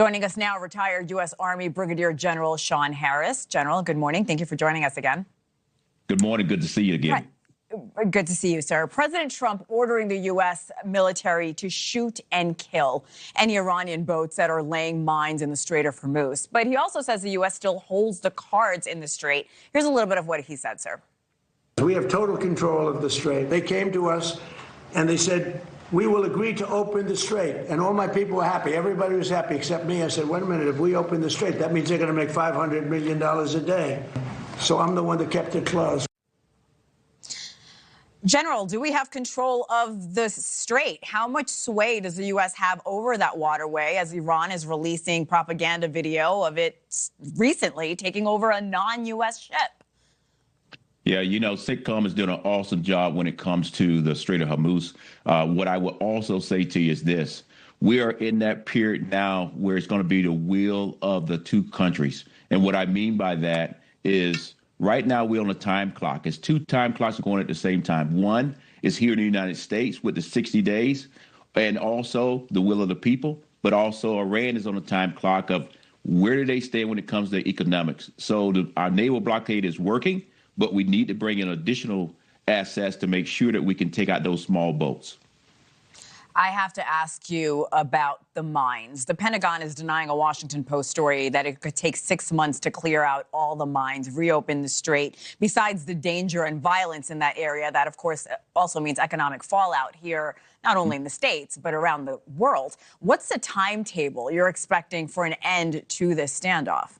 Joining us now, retired U.S. Army Brigadier General Shawn Harris. General, good morning. Thank you for joining us again. Good morning. Good to see you again. Good to see you, sir. President Trump ordering the U.S. military to shoot and kill any Iranian boats that are laying mines in the Strait of Hormuz. But he also says the U.S. still holds the cards in the strait. Here's a little bit of what he said, sir. We have total control of the strait. They came to us and they said, we will agree to open the strait. And all my people were happy. Everybody was happy except me. I said, wait a minute, if we open the strait, that means they're going to make $500 million a day. So I'm the one that kept it closed. General, do we have control of the strait? How much sway does the U.S. have over that waterway as Iran is releasing propaganda video of it recently taking over a non-U.S. ship? Yeah, you know, SITCOM is doing an awesome job when it comes to the Strait of Hormuz. What I will also say to you is this. We are in that period now where it's going to be the will of the two countries. And what I mean by that is right now we're on a time clock. It's two time clocks going at the same time. One is here in the United States with the 60 days and also the will of the people. But also Iran is on a time clock of where do they stand when it comes to economics. So our naval blockade is working. But we need to bring in additional assets to make sure that we can take out those small boats. I have to ask you about the mines. The Pentagon is denying a Washington Post story that it could take 6 months to clear out all the mines, reopen the strait. Besides the danger and violence in that area, that, of course, also means economic fallout here, not only in the States, but around the world. What's the timetable you're expecting for an end to this standoff?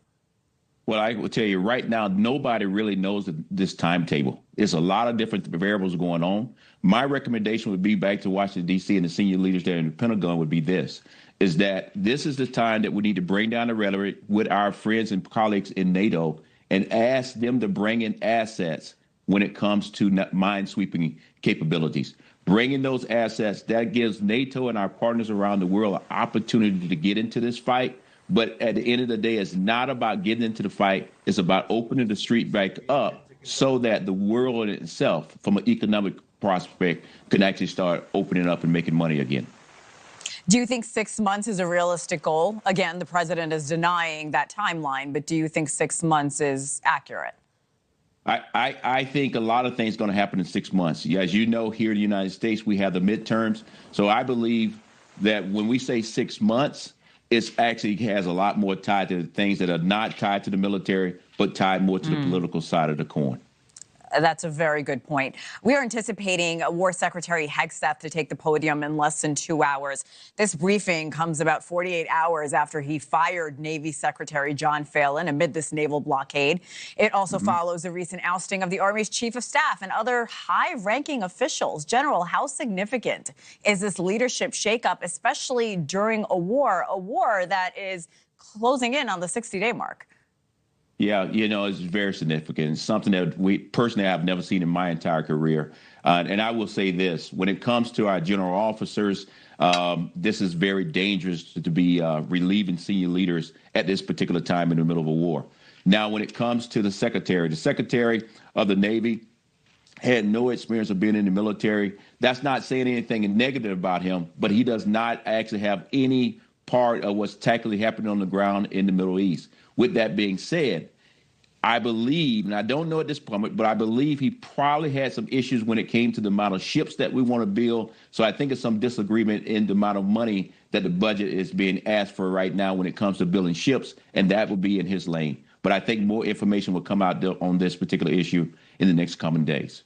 Well, I will tell you right now, nobody really knows this timetable. There's a lot of different variables going on. My recommendation would be back to Washington, D.C. and the senior leaders there in the Pentagon would be this, is that this is the time that we need to bring down the rhetoric with our friends and colleagues in NATO and ask them to bring in assets when it comes to mine-sweeping capabilities. Bringing those assets, that gives NATO and our partners around the world an opportunity to get into this fight. But at the end of the day, it's not about getting into the fight. It's about opening the street back up so that the world in itself, from an economic prospect, can actually start opening up and making money again. Do you think 6 months is a realistic goal? Again, the president is denying that timeline, but do you think 6 months is accurate? I think a lot of things are going to happen in 6 months. As you know, here in the United States, we have the midterms. So I believe that when we say 6 months, it actually has a lot more tied to the things that are not tied to the military, but tied more to the political side of the coin. That's a very good point. We are anticipating War Secretary Hegseth to take the podium in less than 2 hours. This briefing comes about 48 hours after he fired Navy Secretary John Phelan amid this naval blockade. It also follows a recent ousting of the Army's Chief of Staff and other high-ranking officials. General, how significant is this leadership shakeup, especially during a war that is closing in on the 60-day mark? Yeah, you know, it's very significant. It's something that we personally have never seen in my entire career. And I will say this, when it comes to our general officers, this is very dangerous to be relieving senior leaders at this particular time in the middle of a war. Now, when it comes to the Secretary of the Navy had no experience of being in the military. That's not saying anything negative about him, but he does not actually have any part of what's tactically happening on the ground in the Middle East. With that being said, I believe, and I don't know at this point, but I believe he probably had some issues when it came to the amount of ships that we want to build. So I think there's some disagreement in the amount of money that the budget is being asked for right now when it comes to building ships, and that will be in his lane. But I think more information will come out on this particular issue in the next coming days.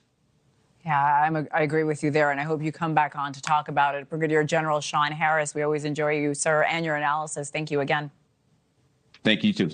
Yeah, I agree with you there, and I hope you come back on to talk about it. Brigadier General Shawn Harris, we always enjoy you, sir, and your analysis. Thank you again. Thank you, too.